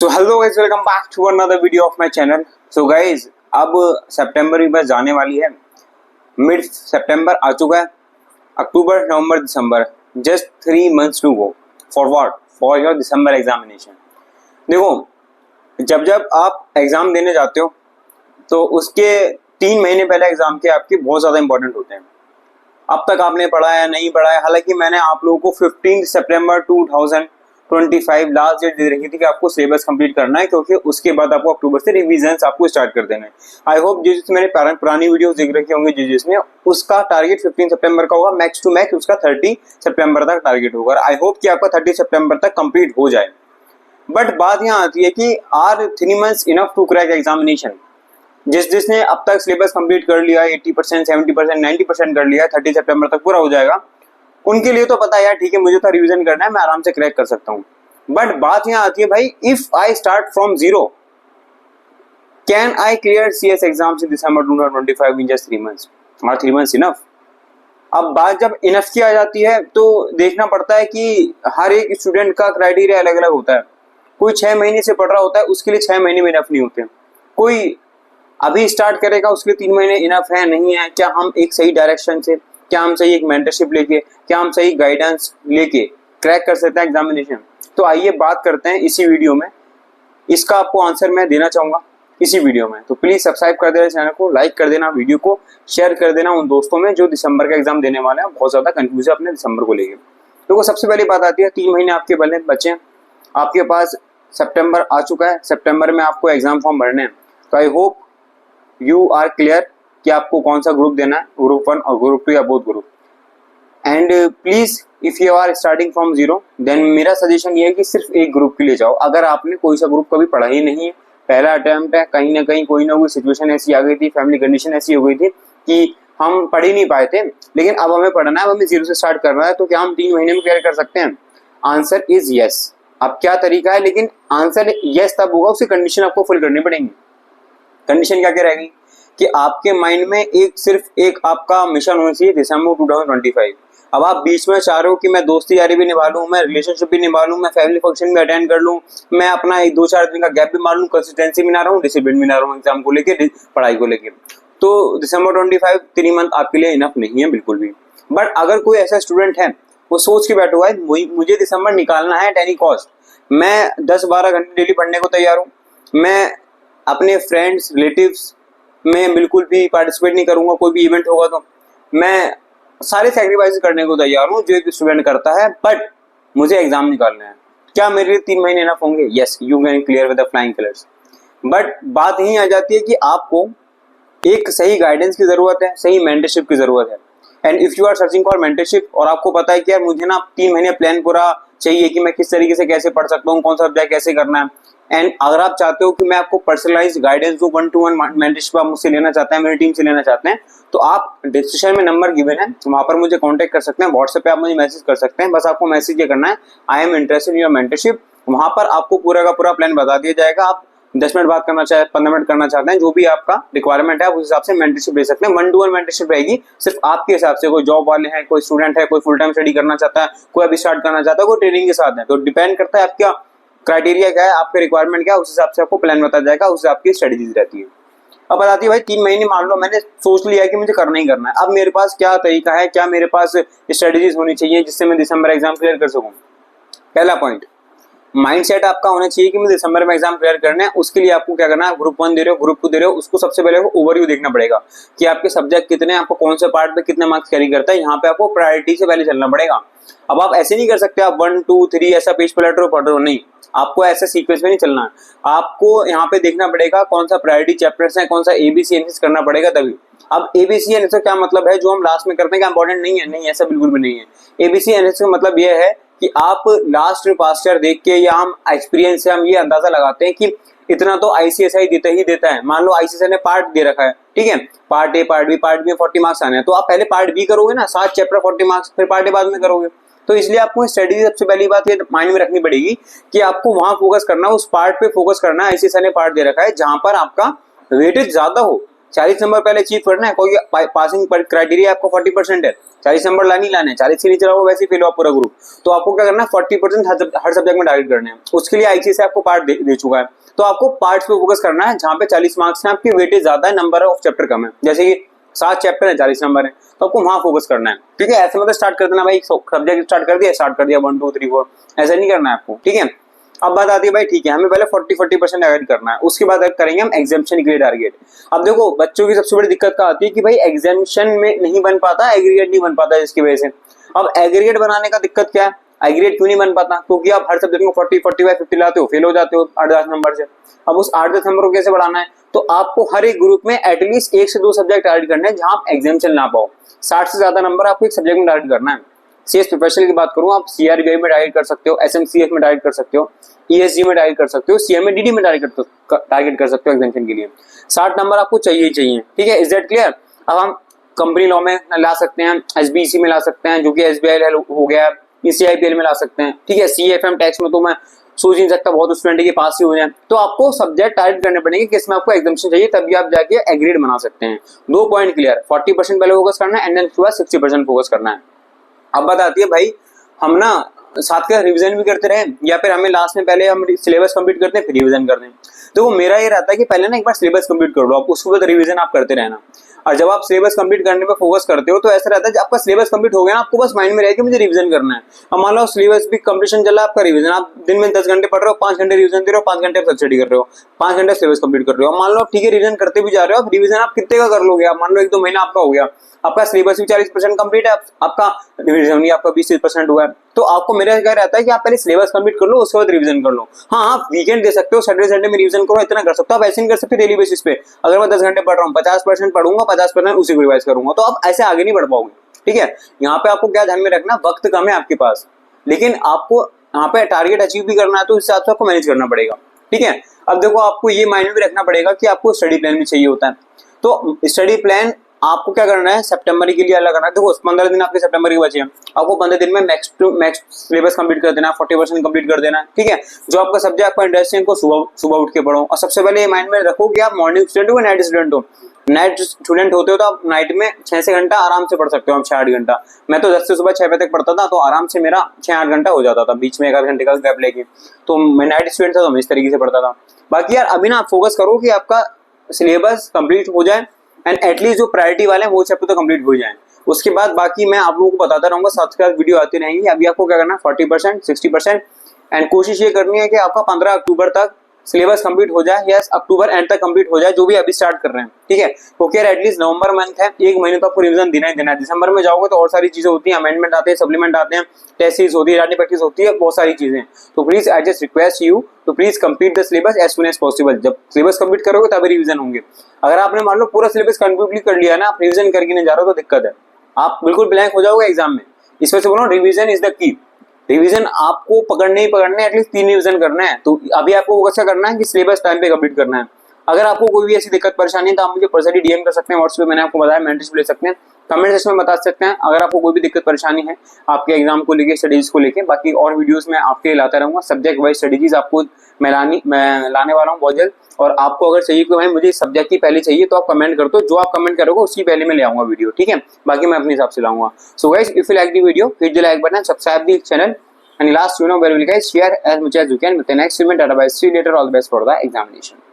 तो hello guys, welcome back to another video of my channel. So guys, अब सितंबर भी बस जाने वाली है। मिड सितंबर आ चुका है। अक्टूबर, नवंबर, दिसंबर, just 3 months to go for what, for your December examination. देखो, जब जब आप एग्जाम देने जाते हो तो उसके 3 महीने पहले एग्जाम के आपके बहुत ज्यादा इंपॉर्टेंट होते हैं। अब तक आपने पढ़ा है नहीं पढ़ा है, हालांकि मैंने आप लोगों को 15 सितंबर 2025 लास्ट डेट दे रखी थी कि आपको सिलेबस कंप्लीट करना है, क्योंकि उसके बाद आपको अक्टूबर से रिवीजन आपको स्टार्ट कर देना है। आई होप जिस मैंने पुरानी वीडियोस देख रखी होंगी जिसमें उसका टारगेट 15 सितंबर का होगा, मैक्स टू मैक्स उसका 30 सितंबर तक टारगेट होगा। आई होप कि आपका 30 सितंबर तक कंप्लीट हो जाए। बट बात यहाँ आती है कि are 3 months enough to crack examination. जिसने अब तक सिलेबस कंप्लीट कर लिया, 80%, 70%, 90% कर लिया, 30 सितंबर तक पूरा हो जाएगा, उनके लिए तो पता है यार, ठीक है मुझे तो रिवीजन करना है, मैं आराम से क्रैक कर सकता हूँ। बट बात यहाँ आती है भाई, if I start from zero, can I clear CS exams in December 2025 in just 3 months? Are 3 months enough? अब बात जब इनफ की आ जाती है तो देखना पड़ता है कि हर एक स्टूडेंट का क्राइटेरिया अलग अलग होता है। कोई 6 महीने से पढ़ रहा होता है, उसके लिए 6 महीने में इनफ नहीं होते। कोई अभी स्टार्ट करेगा, उसके लिए 3 महीने इनफ है नहीं है। क्या हम एक सही डायरेक्शन से, क्या हम सही एक मेंटरशिप लेके, क्या हम सही गाइडेंस लेके क्रैक कर सकते हैं एग्जामिनेशन? तो आइए बात करते हैं इसी वीडियो में। इसका आपको आंसर मैं देना चाहूंगा इसी वीडियो में। तो प्लीज सब्सक्राइब कर देना चैनल को, लाइक कर देना, वीडियो को शेयर कर देना उन दोस्तों में जो दिसंबर का एग्जाम देने वाले हैं, बहुत ज्यादा कंफ्यूज है अपने दिसंबर को लेकर। तो सबसे पहली बात आती है, 3 महीने आपके बचे हैं। आपके पास सितंबर आ चुका है, सितंबर में आपको एग्जाम फॉर्म भरने हैं। तो I hope you are clear कि आपको कौन सा ग्रुप देना है, ग्रुप 1 और ग्रुप 2 या both group. And please if you are starting from zero, then मेरा सजेशन ये है कि सिर्फ एक ग्रुप के लिए जाओ। अगर आपने कोई सा ग्रुप कभी पढ़ा ही नहीं है, पहला अटेम्प्ट है, कहीं ना कहीं कोई ना कोई सिचुएशन ऐसी आ गई थी, फैमिली कंडीशन ऐसी हो गई थी कि हम पढ़ ही नहीं पाए थे, लेकिन अब हमें पढ़ना है, हमें जीरो से स्टार्ट करना है, तो क्या हम 3 महीने में क्लियर कर सकते हैं? Answer is yes. अब क्या तरीका है, लेकिन आंसर यस तब होगा, उसकी कंडीशन आपको फुल करनी पड़ेगी। कंडीशन क्या क्या रहेगी कि आपके माइंड में सिर्फ एक आपका मिशन होना चाहिए, दिसंबर 2025। अब आप बीच में चाह रहे हो कि मैं दोस्ती यारी भी निभा लूं, मैं रिलेशनशिप भी निभा लूं, मैं फैमिली फंक्शन भी अटेंड कर लूं, मैं अपना 1-2-4 दिन का गैप भी मार लूं, कंसिस्टेंसी भी ना रहूं, डिसिप्लिन भी ना रहूं एग्जाम को लेकर, पढ़ाई को लेकर, तो दिसंबर 25 3 मंथ आपके लिए इनफ नहीं है बिल्कुल भी। बट अगर कोई ऐसा स्टूडेंट है, वो सोच के बैठा हुआ है मुझे दिसंबर निकालना है एट एनी कॉस्ट, मैं 10-12 घंटे डेली पढ़ने को तैयार हूँ, मैं अपने फ्रेंड्स रिलेटिव्स में बिल्कुल भी पार्टिसिपेट नहीं करूंगा, कोई भी इवेंट होगा तो मैं सारे सैक्रिफाइस करने को तैयार हूँ जो एक स्टूडेंट करता है, बट मुझे एग्जाम निकालना है। क्या मेरे लिए 3 महीने इनफ होंगे? Yes, you can clear with the flying colours. But बात यही आ जाती है कि आपको एक सही गाइडेंस की जरूरत है, सही मेंटरशिप की जरूरत है। And if you are searching for mentorship और आपको पता है कि यार मुझे ना 3 महीने प्लान पूरा चाहिए कि मैं किस तरीके से कैसे पढ़ सकता हूँ, कौन सा सब्जेक्ट कैसे करना है, एंड अगर आप चाहते हो कि मैं आपको पर्सनलाइज गाइडेंस दूं, 1-to-1 मेंटरशिप आप मुझसे लेना चाहते हैं, मेरी टीम से लेना चाहते हैं, तो आप डिस्क्रिप्शन में नंबर गिवन है, वहां पर मुझे कांटेक्ट कर सकते हैं। व्हाट्सएप पे आप मुझे मैसेज कर सकते हैं। बस आपको मैसेज ये करना है, I am interested in your mentorship. वहां पर आपको पूरा का पूरा प्लान बता दिया जाएगा। आप 10 मिनट बात करना चाहे, 15 मिनट करना चाहते हैं, जो भी आपका रिक्वायरमेंट है उस हिसाब से मेंटरशिप ले सकते हैं। 1-to-1 मेंटरशिप रहेगी सिर्फ आपके हिसाब से। कोई जॉब वाले हैं, कोई स्टूडेंट है, कोई फुल टाइम स्टडी करना चाहता है, कोई अभी स्टार्ट करना चाहता है, कोई ट्रेनिंग के साथ है, तो डिपेंड करता है आपका क्राइटेरिया क्या है, आपके रिक्वायरमेंट क्या है, उस हिसाब से आपको प्लान बताया जाएगा, उस हिसाब की स्ट्रेटजीज रहती है। अब बताती है भाई 3 महीने मान लो मैंने सोच लिया है कि मुझे करना ही करना है, अब मेरे पास क्या तरीका है, क्या मेरे पास स्ट्रेटजीज होनी चाहिए जिससे मैं दिसंबर एग्जाम क्लियर कर सकूं? पहला पॉइंट, माइंडसेट आपका होना चाहिए कि मुझे दिसंबर में एग्जाम क्लियर करना है। उसके लिए आपको क्या करना है, ग्रुप 1 दे रहे हो, ग्रुप 2 दे रहे हो, उसको सबसे पहले ओवरव्यू देखना पड़ेगा कि आपके सब्जेक्ट कितने हैं, आपको कौन से पार्ट पे कितने मार्क्स कैरी करता है। यहाँ पे आपको प्रायोरिटी से पहले चलना पड़ेगा। अब आप ऐसे नहीं कर सकते आप 1, 2, 3 ऐसा पेज पलट रहे हो, नहीं, आपको ऐसे सीक्वेंस में नहीं चलना है। आपको यहाँ पे देखना पड़ेगा कौन सा प्रायोरिटी चैप्टर्स है, कौन सा ABC एनालिसिस करना पड़ेगा तभी। अब ABC एनालिसिस क्या मतलब है, जो हम लास्ट में करते हैं क्या इंपॉर्टेंट नहीं है? नहीं, ऐसा बिल्कुल भी नहीं है। ABC एनालिसिस का मतलब यह है कि आप लास्ट पास्ट ईयर देख के या हम एक्सपीरियंस से हम ये अंदाजा लगाते हैं कि इतना तो ICSI देता ही देता है। मान लो ICSI ने पार्ट दे रखा है, ठीक है, पार्ट ए पार्ट बी में 40 मार्क्स आने हैं, तो आप पहले पार्ट बी करोगे ना, 7 चैप्टर 40 मार्क्स, फिर पार्ट ए बाद में करोगे। तो इसलिए आपको स्टडी सबसे पहली बात ये माइंड में रखनी पड़ेगी कि आपको वहां फोकस करना, उस पार्ट पे फोकस करना है। ICSI ने पार्ट दे रखा है जहां पर आपका वेटेज ज्यादा हो, 40 नंबर पहले अचीव करना है। कोई पासिंग क्राइटेरिया आपको 40% है, 40 नंबर लाने लाने, 40 से नीचे रहो वैसे फेल हो पूरा ग्रुप। तो आपको क्या करना है, 40% हर सब्जेक्ट में टारगेट करने हैं। उसके लिए आईसीएसई आपको पार्ट दे चुका है, तो आपको पार्ट्स पे फोकस करना है जहां पे 40 मार्क्स है, आपकी वेटेज ज्यादा है, नंबर ऑफ चैप्टर कम है। जैसे कि 7 चैप्टर है, 40 नंबर है, तो आपको वहां फोकस करना है। ठीक है, ऐसे मतलब स्टार्ट कर देना भाई, सब्जेक्ट स्टार्ट कर दिया 1 2 3 4, ऐसा नहीं करना है आपको। ठीक है, अब बात आती है भाई, ठीक है हमें पहले 40% टारगेट करना है, उसके बाद करेंगे हम एग्जामिशन के लिए टारगेट। अब देखो बच्चों की सबसे बड़ी दिक्कत क्या आती है कि भाई एग्जामिशन में नहीं बन पाता, एग्रीगेट नहीं बन पाता, जिसकी वजह से अब एग्रीगेट बनाने का दिक्कत क्या है, एग्रीगेट क्यों नहीं बन पाता, क्योंकि आप हर सब्जेक्ट में 40 45 50 लाते हो, फेल हो जाते हो 8-10 नंबर से। अब उस 8-10 नंबर को कैसे बढ़ाना है, तो आपको हर एक ग्रुप में एटलीस्ट 1 से 2 सब्जेक्ट टारगेट करना है जहां आप एग्जामिशन ना पाओ। 60 से ज्यादा नंबर आपको एक सब्जेक्ट में टारगेट करना है। सीएस प्रोफेशनल की बात करूं, आप सीआरबीआई में टारगेट कर सकते हो, एसएमसीएफ में टारगेट कर सकते हो, ईएसजी में टारगेट कर सकते हो, सीएमएडीडी में टारगेट कर सकते हो एग्जामिशन के लिए। 60 नंबर आपको चाहिए ही चाहिए। ठीक है, इज दैट क्लियर। अब हम कंपनी लॉ में ला सकते हैं, एसबीसी में ला सकते हैं जो कि एसबीआई हो गया, ईसीआईपीएल में ला सकते हैं। ठीक है, सीएफएम टैक्स में तो मैं सोच नहीं सकता बहुत स्टूडेंट के पास ही हो जाए। तो आपको सब्जेक्ट टारगेट करने पड़ेंगे किसमें आपको एग्जामिशन चाहिए, तभी आप जाके एग्रीड बना सकते हैं। 2 पॉइंट क्लियर, 40% पहले फोकस करना है एंड देन उसके बाद 60% फोकस करना है। अब बात आती है भाई, हम ना साथ के रिवीजन भी करते रहे या फिर हमें लास्ट में पहले हम सिलेबस कंप्लीट करते हैं फिर रिवीजन करते हैं। तो मेरा ये रहता है कि पहले ना एक बार सिलेबस कंप्लीट कर लो, आप उसके बाद रिवीजन आप करते रहना। और जब आप सिलेबस कंप्लीट करने पे फोकस करते हो तो ऐसा रहता है जब आपका सिलेबस कंप्लीट हो गया ना, आपको बस माइंड में रहेगा कि मुझे रिवीजन करना है। अब मान लो सिलेबस भी कंप्लीशन चला, आपका रिवीजन, आप दिन में 10 घंटे पढ़ रहे हो, 5 घंटे रिवीजन दे रहे हो, 5 घंटे आप स्टडी कर रहे हो, 5 घंटे सिलेबस कंप्लीट कर रहे हो। मान लो ठीक है रिवीजन करते भी जा रहे हो, आप रिवीजन आप कितने का कर लोगे, आप मान लो 1-2 महीना आपका हो गया, आपका सिलेबस भी 40% कंप्लीट है, आपका रिवीजन भी आपका 20-30% हुआ है। तो आपको मेरा क्या रहता है कि आप पहले सिलेबस कंप्लीट कर लो, उसके बाद रिवीजन कर लो। हाँ, आप वीकेंड दे सकते हो, सैटरडे संडे में रिवीजन करो, इतना कर सकते हो। आप ऐसे नहीं कर सकते डेली बेसिस पे, अगर मैं 10 घंटे पढ़ रहा हूँ 50% पढ़ूंगा, 50% उसी को रिवाइज करूंगा, तो आप ऐसे आगे नहीं बढ़ पाओगे। ठीक है, यहाँ पे आपको क्या ध्यान में रखना, वक्त कम है आपके पास, लेकिन आपको यहाँ पे टारगेट अचीव भी करना है, तो इस हिसाब से आपको मैनेज करना पड़ेगा। ठीक है, अब देखो आपको ये माइंड में भी रखना पड़ेगा कि आपको स्टडी प्लान भी चाहिए होता है। तो स्टडी प्लान आपको क्या करना है, सितंबर के लिए अलग करना है। देखो 15 दिन आपके सितंबर के बचे हैं, आपको 15 दिन में max to max syllabus complete कर देना है, 40% कंप्लीट कर देना है। ठीक है, जो आपका सब्जेक्ट आपका इंटरेस्ट है, सुबह उठ के पढ़ो। और सबसे पहले ये माइंड में रखो कि आप मॉर्निंग स्टूडेंट हो या नाइट स्टूडेंट हो। नाइट स्टूडेंट होते हो तो आप नाइट में 6 से घंटा आराम से पढ़ सकते हो, आप 6-8 घंटा। मैं तो 10 से सुबह 6 बजे तक पढ़ता था, तो आराम से मेरा 6-8 घंटा हो जाता था, बीच में 1 आध घंटे का गैप लेके। तो मैं नाइट स्टूडेंट था, तो मैं इस तरीके से पढ़ता था। बाकी यार अभी ना आप फोकस करो कि आपका सिलेबस कंप्लीट हो जाए एंड एटलीस्ट जो प्रायोरिटी वाले हैं वो चैप्टर तो कंप्लीट हो जाए। उसके बाद बाकी मैं आप लोगों को बताता रहूंगा, साथ के साथ वीडियो आती रहेंगी। अभी आपको क्या करना है, 40% 60% एंड कोशिश ये करनी है कि आपका 15 अक्टूबर तक सिलेबस कंप्लीट हो जाए, या अक्टूबर एंड तक कंप्लीट हो जाए, जो भी अभी स्टार्ट कर रहे हैं। ठीक है, क्योंकि एटलीस्ट नवंबर मंथ है, 1 महीने तो आपको रिवीजन देना ही देना है। दिसंबर में जाओगे तो और सारी चीजें होती हैं, अमेंडमेंट आते हैं, सप्लीमेंट आते हैं, टेस्ट सीरीज होती है, राइटिंग प्रैक्टिस होती है, बहुत सारी चीजें। तो please I just request you to please complete the syllabus as soon as possible. जब सिलेबस कंप्लीट करोगे तभी रिवीजन होंगे। अगर आपने मान लो पूरा सिलेबस कंप्लीट कर लिया ना, आप रिवीजन करके नहीं जा रहे हो तो दिक्कत है, आप बिल्कुल ब्लैंक हो जाओगे एग्जाम में। इस वजह से बोलो revision is the key. Revision आपको पकड़ने ही पकड़ने, एटलीस्ट 3 रिवीजन करना है। तो अभी आपको कैसा करना है कि सिलेबस टाइम पे कंप्लीट करना है। अगर आपको कोई भी ऐसी दिक्कत परेशानी है तो आप मुझे पर्सनली डीएम कर सकते हैं व्हाट्सएप पे, मैंने आपको बताया, मेंटरशिप ले सकते हैं, कमेंट सेक्शन में बता सकते हैं अगर आपको कोई भी दिक्कत परेशानी है आपके एग्जाम को लेके, स्टडीज को लेके। बाकी और वीडियोस में आपके लिए लाता रहूंगा, सब्जेक्ट वाइज स्टडीज आपको मैं लाने वाला हूँ बहुत जल्द। और आपको अगर चाहिए कि भाई मुझे सब्जेक्ट की पहले चाहिए, तो आप कमेंट कर दो, जो आप कमेंट करोगे उसकी पहले मैं ले आऊंगा वीडियो। ठीक है, बाकी मैं अपने हिसाब से लाऊंगा। So guys, if you like the video, hit the like button, subscribe the channel, and last, where will guys share as much as you can with the next event. Otherwise, see you later. All the best for the examination.